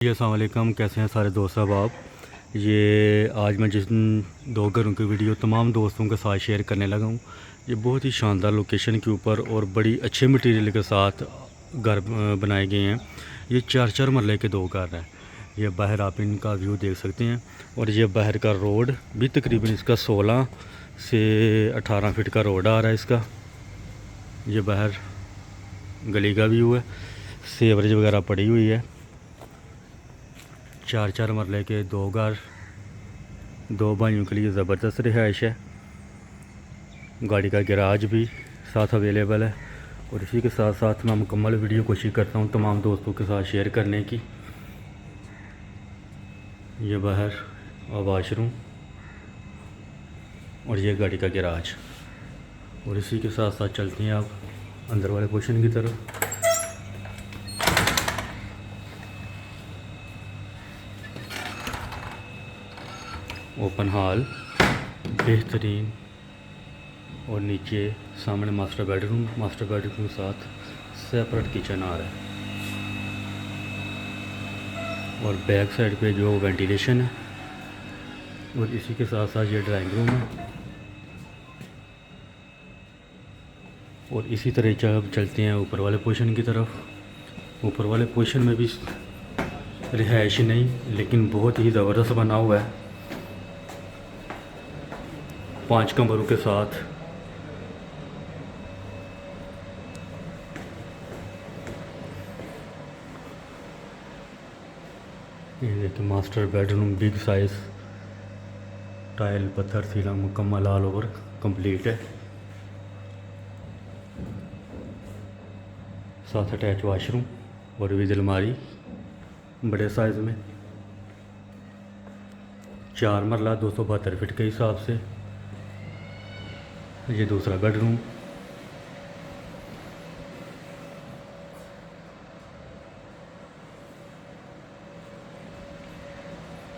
जी अस्सलाम वालेकुम, कैसे हैं सारे दोस्त साहब आप। ये आज मैं जिस दो घरों की वीडियो तमाम दोस्तों के साथ शेयर करने लगा हूँ, ये बहुत ही शानदार लोकेशन के ऊपर और बड़ी अच्छे मटेरियल के साथ घर बनाए गए हैं। ये चार मरले के दो घर हैं। ये बाहर आप इनका व्यू देख सकते हैं और ये बाहर का रोड भी तकरीबन इसका 16 से 18 फीट का रोड आ रहा है इसका। ये बाहर गली का व्यू है, सेवरेज वगैरह पड़ी हुई है। चार मरले के दो घर, दो भाइयों के लिए ज़बरदस्त रिहाइश है। गाड़ी का गैराज भी साथ अवेलेबल है। और इसी के साथ साथ मैं मुकम्मल वीडियो कोशिश करता हूँ तमाम दोस्तों के साथ शेयर करने की। ये बाहर वाशरूम और ये गाड़ी का गैराज। और इसी के साथ साथ चलते हैं आप अंदर वाले पोर्शन की तरफ। ओपन हॉल बेहतरीन और नीचे सामने मास्टर बेडरूम के साथ सेपरेट किचन आ रहा है। और बैक साइड पे जो वेंटिलेशन है। और इसी के साथ साथ ये ड्राइंग रूम है। और इसी तरह चलते हैं ऊपर वाले पोर्शन की तरफ। ऊपर वाले पोर्शन में भी रिहाइश नहीं लेकिन बहुत ही ज़बरदस्त बना हुआ है, 5 कमरों के साथ। ये देखिए master bedroom big size, tile पत्थर सीला मुकम्मल ऑल ओवर कंप्लीट है। साथ अटैच वाशरूम और विद अलमारी बड़े साइज़ में। 4 मरला 272 फीट के हिसाब से। ये दूसरा बेडरूम।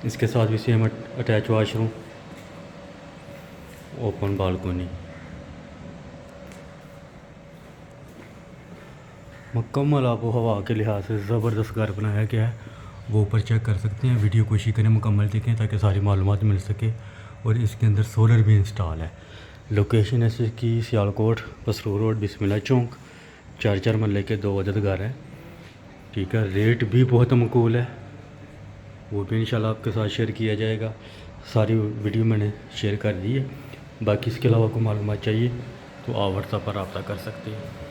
इसके साथ भी same attach washroom, open balcony. मुकम्मल आबो हवा के लिहाज से ज़बरदस्त घर बनाया गया है। वो ऊपर चेक कर सकते हैं। वीडियो कोशिश करें मुकम्मल देखें ताकि सारी मालूमात मिल सके। और इसके अंदर सोलर भी इंस्टॉल है। लोकेशन ऐसे की सियालकोट पसरू रोड बिस्मिल्लाह चौक। 4 मरले के 2 अदद घर हैं। ठीक है, रेट भी बहुत मकूल है, वो भी इंशाल्लाह आपके साथ शेयर किया जाएगा। सारी वीडियो मैंने शेयर कर दी है। बाकी इसके अलावा कोई मालूमात चाहिए तो आप व्हाट्सएप पर रब्ता कर सकते हैं।